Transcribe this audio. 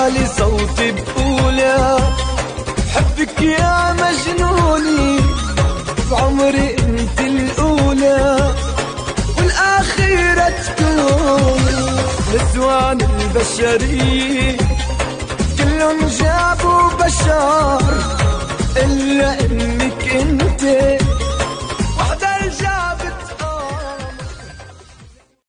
عالي صوتي بقولها، حبك يا مجنوني بعمري انت الاولى والاخيرة تكون. نسوان البشرية كلهم جابوا بشر،